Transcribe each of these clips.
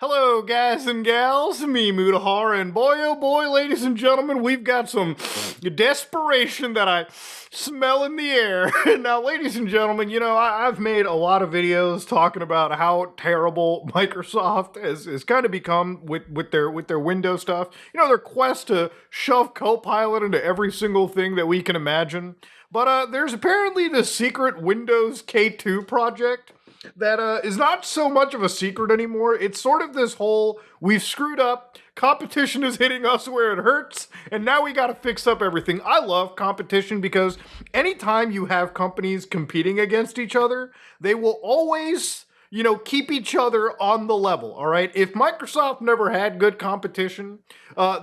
Hello, guys and gals, me, Mutahar, and boy, oh boy, ladies and gentlemen, we've got some desperation that I smell in the air. Now, ladies and gentlemen, I've made a lot of videos talking about how terrible Microsoft has kind of become with their Windows stuff. Their quest to shove Copilot into every single thing that we can imagine. But there's apparently this secret Windows K2 project that is not so much of a secret anymore. It's sort of this whole, we've screwed up, competition is hitting us where it hurts, and now we gotta fix up everything. I love competition because anytime you have companies competing against each other, they will always, keep each other on the level, all right? If Microsoft never had good competition,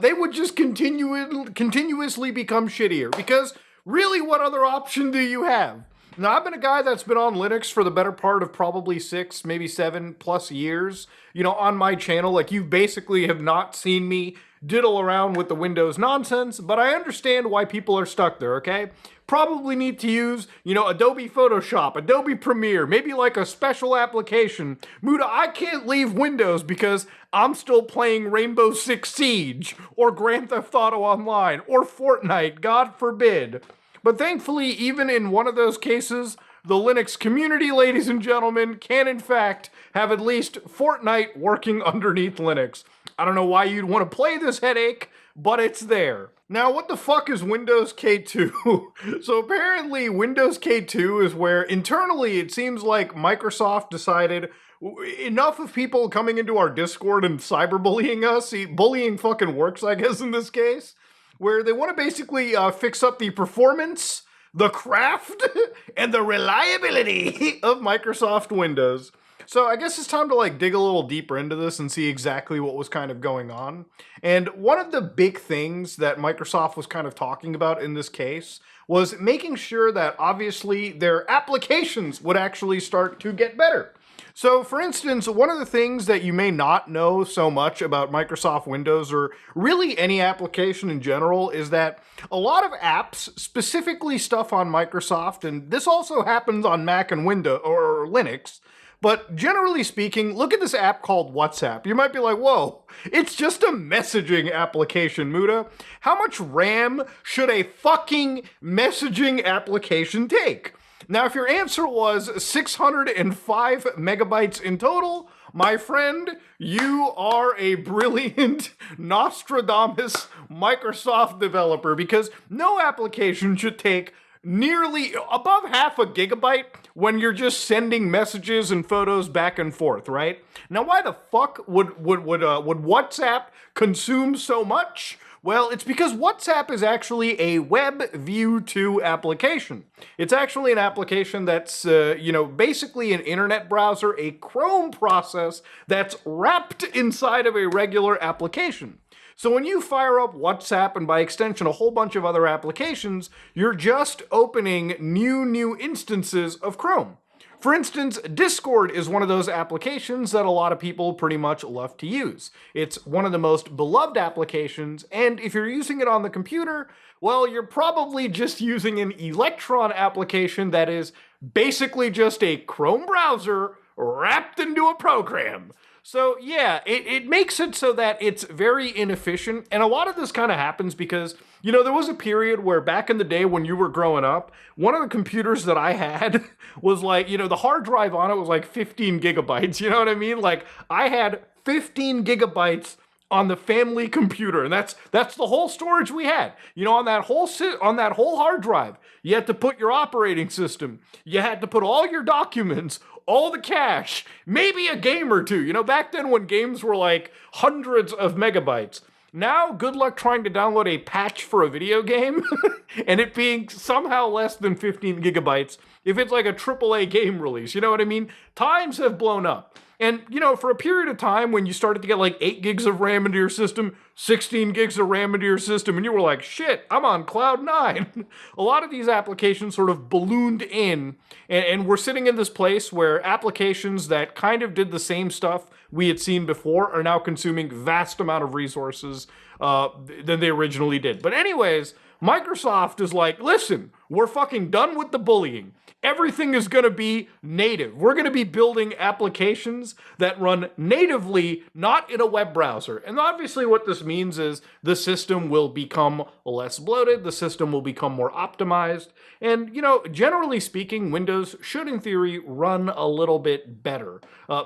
they would just continuously become shittier, because really, what other option do you have? Now, I've been a guy that's been on Linux for the better part of probably 6, maybe 7+ years, on my channel. Like, you basically have not seen me diddle around with the Windows nonsense, but I understand why people are stuck there, okay? Probably need to use, Adobe Photoshop, Adobe Premiere, maybe like a special application. Muda, I can't leave Windows because I'm still playing Rainbow Six Siege, or Grand Theft Auto Online, or Fortnite, God forbid. But thankfully, even in one of those cases, the Linux community, ladies and gentlemen, can in fact have at least Fortnite working underneath Linux. I don't know why you'd want to play this headache, but it's there. Now, what the fuck is Windows K2? So apparently Windows K2 is where internally it seems like Microsoft decided enough of people coming into our Discord and cyberbullying us. See, bullying fucking works, I guess, in this case. Where they want to basically fix up the performance, the craft, and the reliability of Microsoft Windows. So I guess it's time to dig a little deeper into this and see exactly what was kind of going on. And one of the big things that Microsoft was kind of talking about in this case was making sure that obviously their applications would actually start to get better. So, for instance, one of the things that you may not know so much about Microsoft Windows, or really any application in general, is that a lot of apps, specifically stuff on Microsoft, and this also happens on Mac and Windows or Linux, but generally speaking, look at this app called WhatsApp. You might be like, whoa, it's just a messaging application, Muda. How much RAM should a fucking messaging application take? Now, if your answer was 605 megabytes in total, my friend, you are a brilliant Nostradamus Microsoft developer, because no application should take nearly above half a gigabyte when you're just sending messages and photos back and forth, right? Now, why the fuck would WhatsApp consume so much? Well, it's because WhatsApp is actually a Web View 2 application. It's actually an application that's, basically an internet browser, a Chrome process that's wrapped inside of a regular application. So when you fire up WhatsApp, and by extension a whole bunch of other applications, you're just opening new instances of Chrome. For instance, Discord is one of those applications that a lot of people pretty much love to use. It's one of the most beloved applications, and if you're using it on the computer, well, you're probably just using an Electron application that is basically just a Chrome browser wrapped into a program. So yeah, it makes it so that it's very inefficient, and a lot of this kind of happens because, there was a period where back in the day when you were growing up, one of the computers that I had was the hard drive on it was like 15 gigabytes, you know what I mean? Like, I had 15 gigabytes on the family computer, and that's the whole storage we had. On that whole hard drive, you had to put your operating system, you had to put all your documents, all the cache, maybe a game or two. Back then when games were like hundreds of megabytes. Now, good luck trying to download a patch for a video game and it being somehow less than 15 gigabytes if it's like a AAA game release. You know what I mean? Times have blown up. And, for a period of time when you started to get like 8 gigs of RAM into your system, 16 gigs of RAM into your system, and you were like, shit, I'm on cloud 9. A lot of these applications sort of ballooned in, and we're sitting in this place where applications that kind of did the same stuff we had seen before are now consuming vast amount of resources than they originally did. But anyways, Microsoft is like, listen, We're fucking done with the bullying. Everything is going to be native. We're going to be building applications that run natively, not in a web browser. And obviously what this means is the system will become less bloated, the system will become more optimized, and, generally speaking, Windows should, in theory, run a little bit better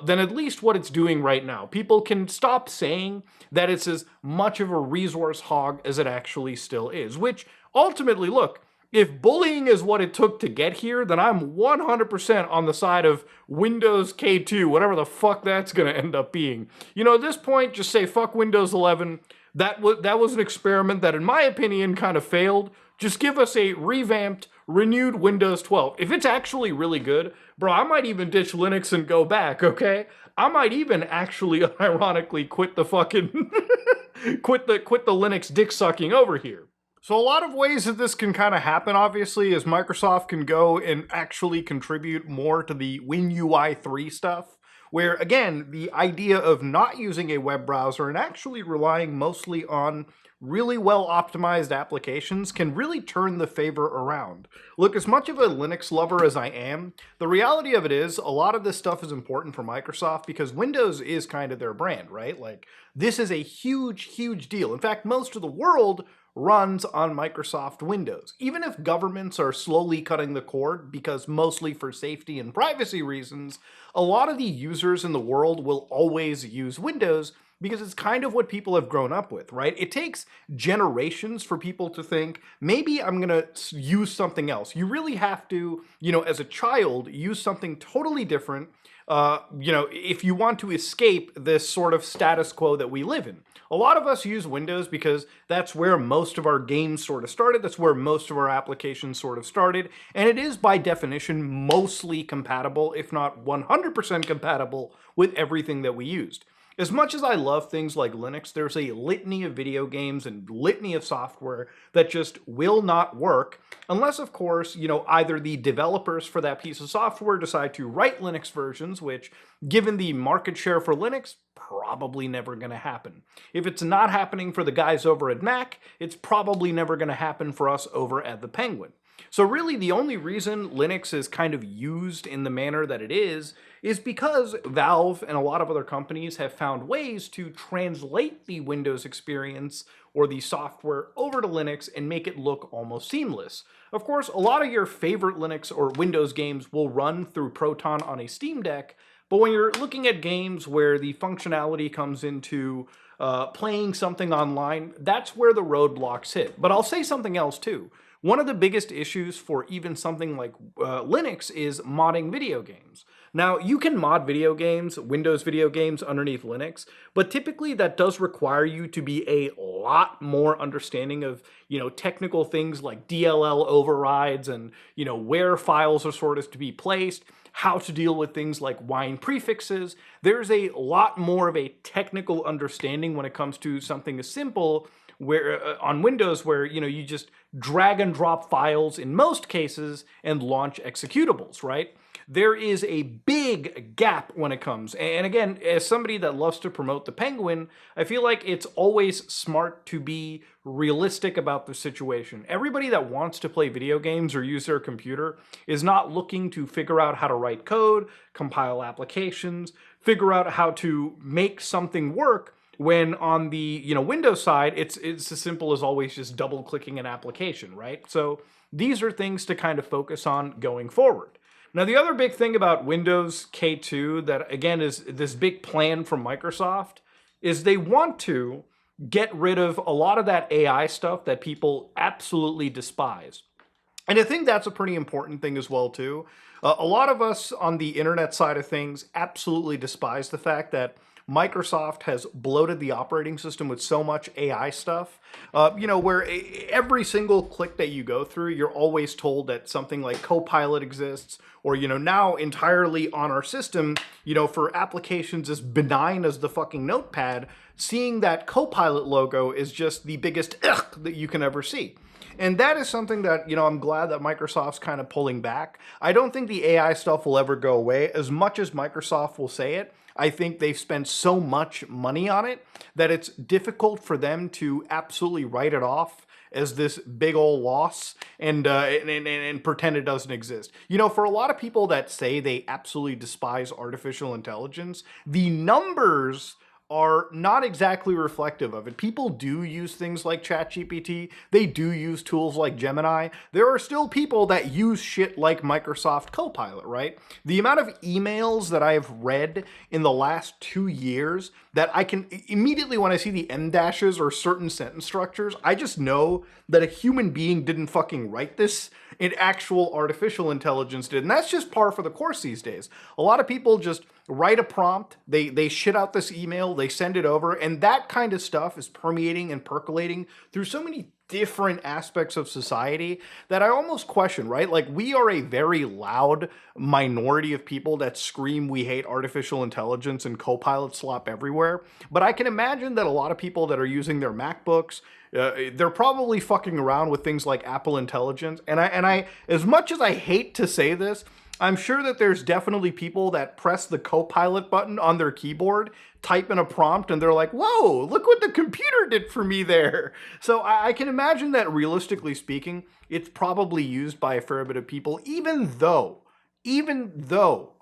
than at least what it's doing right now. People can stop saying that it's as much of a resource hog as it actually still is, which ultimately, look, if bullying is what it took to get here, then I'm 100% on the side of Windows K2, whatever the fuck that's going to end up being. At this point, just say fuck Windows 11. That was an experiment that, in my opinion, kind of failed. Just give us a revamped, renewed Windows 12. If it's actually really good, bro, I might even ditch Linux and go back, okay? I might even actually, ironically, quit the fucking... quit the Linux dick sucking over here. So a lot of ways that this can kind of happen, obviously, is Microsoft can go and actually contribute more to the WinUI 3 stuff, where, again, the idea of not using a web browser and actually relying mostly on really well-optimized applications can really turn the favor around. Look, as much of a Linux lover as I am, the reality of it is a lot of this stuff is important for Microsoft because Windows is kind of their brand, right? Like, this is a huge, huge deal. In fact, most of the world runs on Microsoft Windows. Even if governments are slowly cutting the cord, because mostly for safety and privacy reasons, a lot of the users in the world will always use Windows because it's kind of what people have grown up with, right? It takes generations for people to think, maybe I'm gonna use something else. You really have to, as a child, use something totally different, if you want to escape this sort of status quo that we live in. A lot of us use Windows because that's where most of our games sort of started, that's where most of our applications sort of started, and it is by definition mostly compatible, if not 100% compatible, with everything that we used. As much as I love things like Linux, there's a litany of video games and litany of software that just will not work unless, of course, either the developers for that piece of software decide to write Linux versions, which, given the market share for Linux, probably never going to happen. If it's not happening for the guys over at Mac, it's probably never going to happen for us over at the Penguin. So really the only reason Linux is kind of used in the manner that it is because Valve and a lot of other companies have found ways to translate the Windows experience or the software over to Linux and make it look almost seamless. Of course, a lot of your favorite Linux or Windows games will run through Proton on a Steam Deck, but when you're looking at games where the functionality comes into playing something online, that's where the roadblocks hit. But I'll say something else too. One of the biggest issues for even something like Linux is modding video games. Now, you can mod video games, Windows video games, underneath Linux, but typically that does require you to be a lot more understanding of, technical things like DLL overrides and, where files are sort of to be placed, how to deal with things like wine prefixes. There's a lot more of a technical understanding when it comes to something as simple where on Windows where you just drag and drop files in most cases and launch executables, right? There is a big gap when it comes. And again, as somebody that loves to promote the Penguin, I feel like it's always smart to be realistic about the situation. Everybody that wants to play video games or use their computer is not looking to figure out how to write code, compile applications, figure out how to make something work when on the Windows side, it's as simple as always just double clicking an application, right? So these are things to kind of focus on going forward. Now, the other big thing about Windows K2 that, again, is this big plan from Microsoft is they want to get rid of a lot of that AI stuff that people absolutely despise. And I think that's a pretty important thing as well, too. A lot of us on the internet side of things absolutely despise the fact that Microsoft has bloated the operating system with so much AI stuff, where every single click that you go through, you're always told that something like Copilot exists, or, now entirely on our system, for applications as benign as the fucking Notepad, seeing that Copilot logo is just the biggest ugh that you can ever see. And that is something that, I'm glad that Microsoft's kind of pulling back. I don't think the AI stuff will ever go away. As much as Microsoft will say it, I think they've spent so much money on it that it's difficult for them to absolutely write it off as this big ol' loss and pretend it doesn't exist. You know, for a lot of people that say they absolutely despise artificial intelligence, the numbers are not exactly reflective of it. People do use things like ChatGPT. They do use tools like Gemini. There are still people that use shit like Microsoft Copilot, right? The amount of emails that I have read in the last 2 years that I can immediately, when I see the em dashes or certain sentence structures, I just know that a human being didn't fucking write this. An actual artificial intelligence did. And that's just par for the course these days. A lot of people just write a prompt, they shit out this email, they send it over, and that kind of stuff is permeating and percolating through so many different aspects of society that I almost question, right? Like, we are a very loud minority of people that scream we hate artificial intelligence and Copilot slop everywhere. But I can imagine that a lot of people that are using their MacBooks, they're probably fucking around with things like Apple Intelligence. And I, as much as I hate to say this, I'm sure that there's definitely people that press the Copilot button on their keyboard, type in a prompt, and they're like, whoa, look what the computer did for me there. So I can imagine that, realistically speaking, it's probably used by a fair bit of people, even though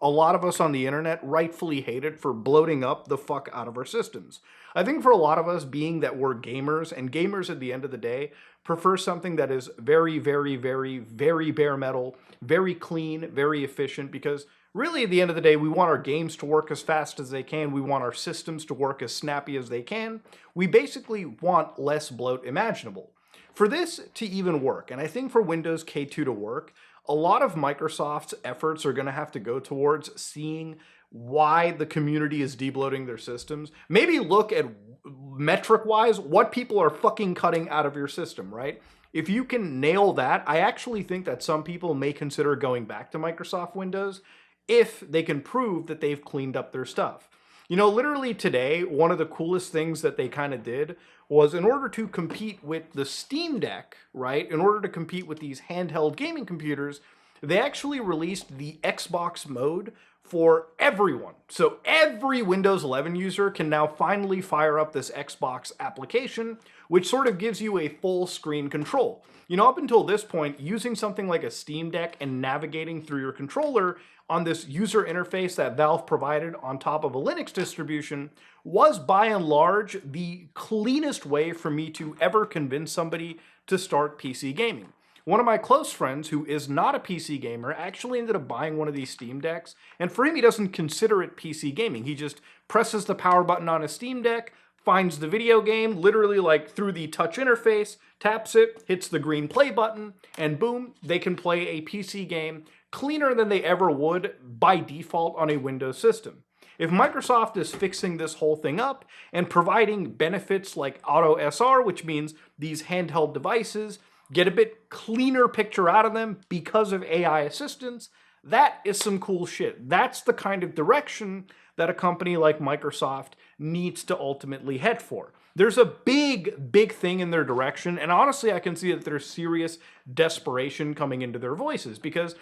a lot of us on the internet rightfully hate it for bloating up the fuck out of our systems. I think for a lot of us, being that we're gamers, and gamers at the end of the day prefer something that is very, very, very, very bare metal, very clean, very efficient, because really at the end of the day, we want our games to work as fast as they can. We want our systems to work as snappy as they can. We basically want less bloat imaginable. For this to even work, and I think for Windows K2 to work, a lot of Microsoft's efforts are going to have to go towards seeing why the community is debloating their systems. Maybe look at, metric-wise, what people are fucking cutting out of your system, right? If you can nail that, I actually think that some people may consider going back to Microsoft Windows if they can prove that they've cleaned up their stuff. You know, literally today, one of the coolest things that they kind of did was, in order to compete with the Steam Deck, right, in order to compete with these handheld gaming computers, they actually released the Xbox mode for everyone. So every Windows 11 user can now finally fire up this Xbox application, which sort of gives you a full screen control. You know, up until this point, using something like a Steam Deck and navigating through your controller on this user interface that Valve provided on top of a Linux distribution was, by and large, the cleanest way for me to ever convince somebody to start PC gaming. One of my close friends, who is not a PC gamer, actually ended up buying one of these Steam Decks, and for him, he doesn't consider it PC gaming. He just presses the power button on his Steam Deck, finds the video game, literally like through the touch interface, taps it, hits the green play button, and boom, they can play a PC game cleaner than they ever would by default on a Windows system. If Microsoft is fixing this whole thing up and providing benefits like Auto SR, which means these handheld devices get a bit cleaner picture out of them because of AI assistance, that is some cool shit. That's the kind of direction that a company like Microsoft needs to ultimately head for. There's a big, big thing in their direction, and honestly, I can see that there's serious desperation coming into their voices, because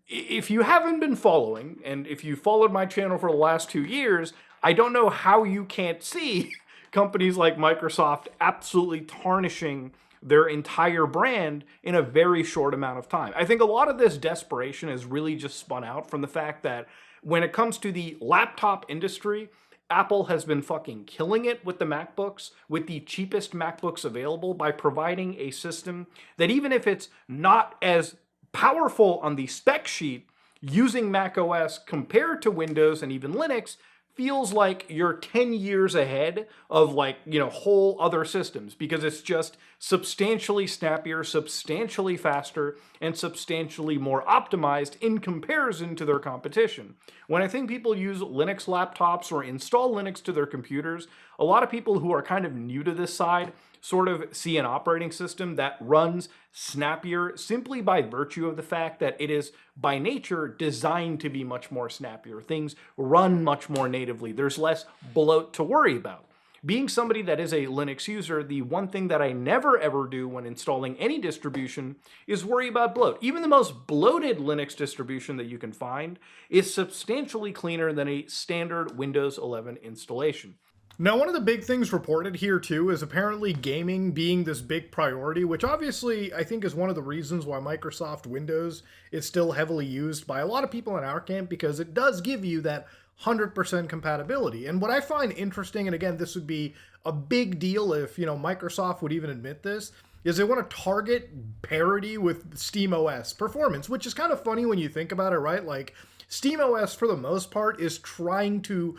if you haven't been following, and if you followed my channel for the last 2 years, I don't know how you can't see companies like Microsoft absolutely tarnishing their entire brand in a very short amount of time. I think a lot of this desperation is really just spun out from the fact that when it comes to the laptop industry, Apple has been fucking killing it with the MacBooks, with the cheapest MacBooks available, by providing a system that, even if it's not as powerful on the spec sheet, using macOS compared to Windows and even Linux feels like you're 10 years ahead of, like, you know, whole other systems, because it's just substantially snappier, substantially faster, and substantially more optimized in comparison to their competition. When I think people use Linux laptops or install Linux to their computers, a lot of people who are kind of new to this side sort of see an operating system that runs snappier simply by virtue of the fact that it is by nature designed to be much more snappier. Things run much more natively. There's less bloat to worry about. Being somebody that is a Linux user, the one thing that I never ever do when installing any distribution is worry about bloat. Even the most bloated Linux distribution that you can find is substantially cleaner than a standard Windows 11 installation. Now, one of the big things reported here too is apparently gaming being this big priority, which obviously I think is one of the reasons why Microsoft Windows is still heavily used by a lot of people in our camp, because it does give you that 100% compatibility. And what I find interesting, and again, this would be a big deal if, Microsoft would even admit this, is they want to target parity with SteamOS performance, which is kind of funny when you think about it, right? Like, SteamOS, for the most part, is trying to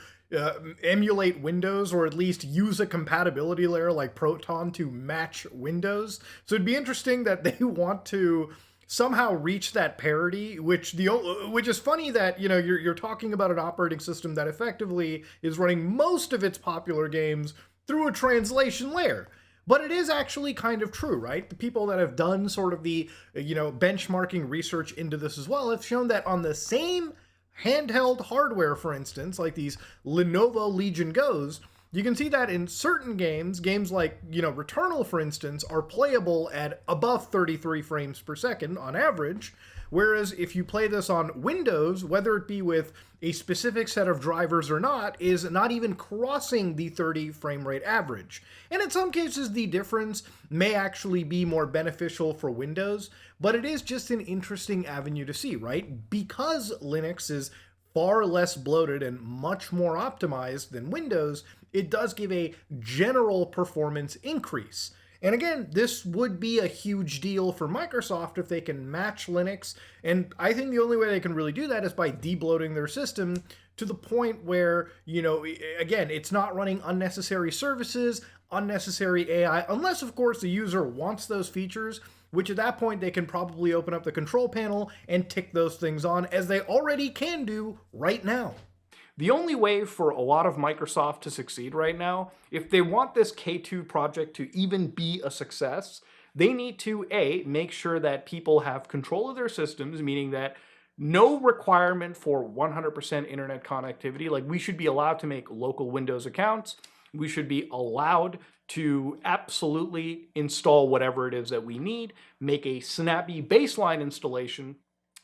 emulate Windows, or at least use a compatibility layer like Proton to match Windows. So it'd be interesting that they want to somehow reach that parity, which is funny that you're talking about an operating system that effectively is running most of its popular games through a translation layer. But it is actually kind of true, right? The people that have done sort of the benchmarking research into this as well have shown that on the same handheld hardware, for instance, like these Lenovo Legion Go's, you can see that in certain games like, Returnal, for instance, are playable at above 33 frames per second on average. Whereas if you play this on Windows, whether it be with a specific set of drivers or not, is not even crossing the 30 frame rate average. And in some cases, the difference may actually be more beneficial for Windows, but it is just an interesting avenue to see, right? Because Linux is far less bloated and much more optimized than Windows, it does give a general performance increase. And again, this would be a huge deal for Microsoft if they can match Linux. And I think the only way they can really do that is by debloating their system to the point where, again, it's not running unnecessary services, unnecessary AI, unless, of course, the user wants those features, which at that point they can probably open up the control panel and tick those things on, as they already can do right now. The only way for a lot of Microsoft to succeed right now, if they want this K2 project to even be a success, they need to, A, make sure that people have control of their systems, meaning that no requirement for 100% internet connectivity. Like, we should be allowed to make local Windows accounts. We should be allowed to absolutely install whatever it is that we need, make a snappy baseline installation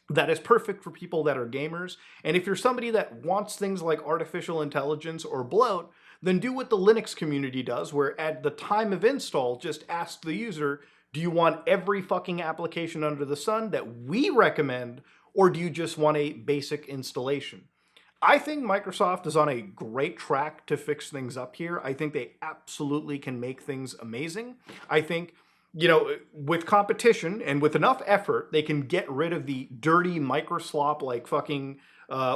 that is perfect for people that are gamers. And if you're somebody that wants things like artificial intelligence or bloat, then do what the Linux community does, where at the time of install, just ask the user, do you want every fucking application under the sun that we recommend, or do you just want a basic installation? I think Microsoft is on a great track to fix things up here. I think they absolutely can make things amazing. I think, with competition and with enough effort, they can get rid of the dirty microslop like fucking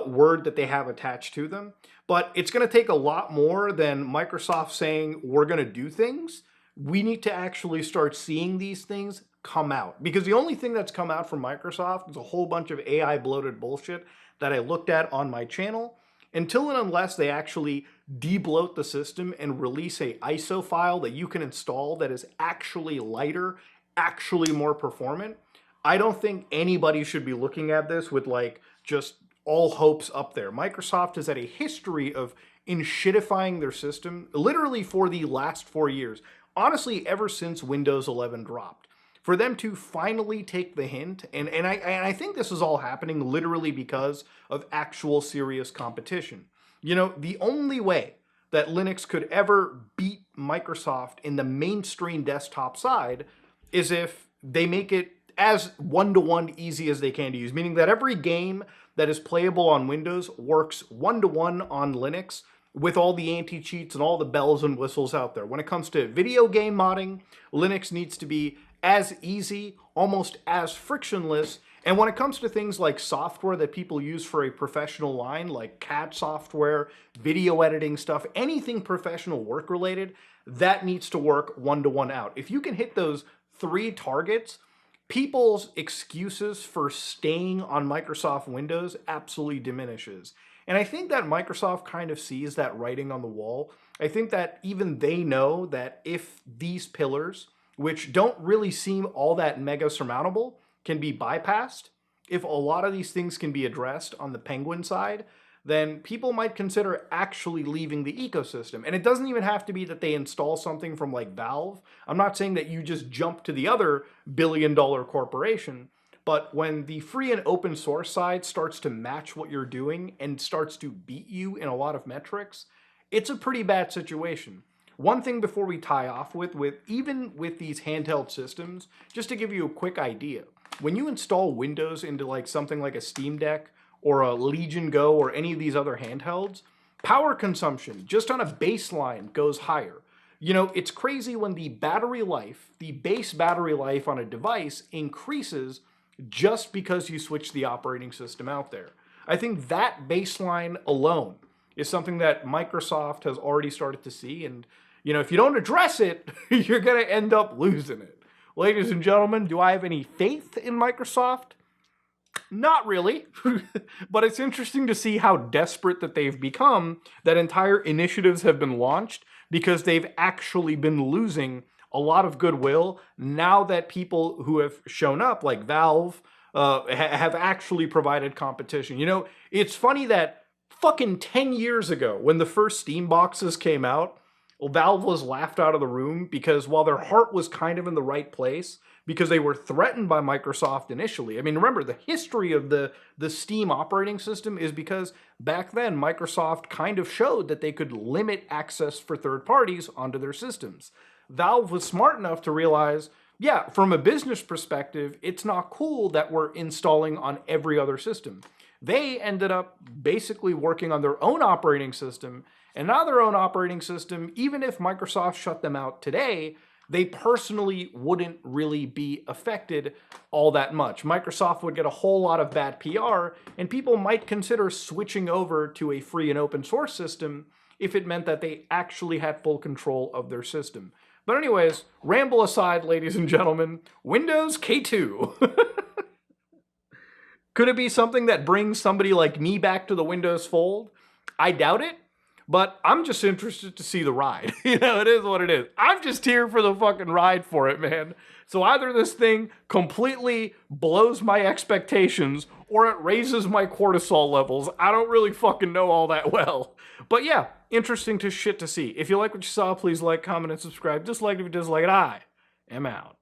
word that they have attached to them. But it's going to take a lot more than Microsoft saying we're going to do things. We need to actually start seeing these things come out, because the only thing that's come out from Microsoft is a whole bunch of AI bloated bullshit that I looked at on my channel. Until and unless they actually debloat the system and release a ISO file that you can install that is actually lighter, actually more performant, I don't think anybody should be looking at this with like just all hopes up there. Microsoft has had a history of inshitifying their system literally for the last 4 years. Honestly, ever since Windows 11 dropped. For them to finally take the hint, and I think this is all happening literally because of actual serious competition. The only way that Linux could ever beat Microsoft in the mainstream desktop side is if they make it as one-to-one easy as they can to use, meaning that every game that is playable on Windows works one-to-one on Linux with all the anti-cheats and all the bells and whistles out there. When it comes to video game modding, Linux needs to be as easy, almost as frictionless. And when it comes to things like software that people use for a professional line, like CAD software, video editing stuff, anything professional work related, that needs to work one-to-one out. If you can hit those 3 targets, people's excuses for staying on Microsoft Windows absolutely diminishes. And I think that Microsoft kind of sees that writing on the wall. I think that even they know that if these pillars, which don't really seem all that mega surmountable, can be bypassed, if a lot of these things can be addressed on the Penguin side, then people might consider actually leaving the ecosystem. And it doesn't even have to be that they install something from like Valve. I'm not saying that you just jump to the other billion-dollar corporation, but when the free and open source side starts to match what you're doing and starts to beat you in a lot of metrics, It's a pretty bad situation. One thing before we tie off with even with these handheld systems, just to give you a quick idea, when you install Windows into like something like a Steam Deck or a Legion Go or any of these other handhelds, power consumption just on a baseline goes higher. You know, it's crazy when the battery life, the base battery life on a device increases just because you switch the operating system out there. I think that baseline alone is something that Microsoft has already started to see. And, you know, if you don't address it, you're going to end up losing it. Ladies and gentlemen, do I have any faith in Microsoft? Not really, but it's interesting to see how desperate that they've become, that entire initiatives have been launched because they've actually been losing a lot of goodwill now that people who have shown up, like Valve, have actually provided competition. You know, it's funny that fucking 10 years ago, when the first Steam boxes came out, Valve was laughed out of the room because while their heart was kind of in the right place, because they were threatened by Microsoft initially. I mean, remember, the history of the Steam operating system is because back then Microsoft kind of showed that they could limit access for third parties onto their systems. Valve was smart enough to realize, yeah, from a business perspective, it's not cool that we're installing on every other system. They ended up basically working on their own operating system, and now their own operating system, even if Microsoft shut them out today, they personally wouldn't really be affected all that much. Microsoft would get a whole lot of bad PR, and people might consider switching over to a free and open source system if it meant that they actually had full control of their system. But anyways, ramble aside, ladies and gentlemen, Windows K2. Could it be something that brings somebody like me back to the Windows fold? I doubt it. But I'm just interested to see the ride. You know, it is what it is. I'm just here for the fucking ride for it, man. So either this thing completely blows my expectations or it raises my cortisol levels. I don't really fucking know all that well. But yeah, interesting to see. If you like what you saw, please like, comment, and subscribe. Dislike if you dislike it. I am out.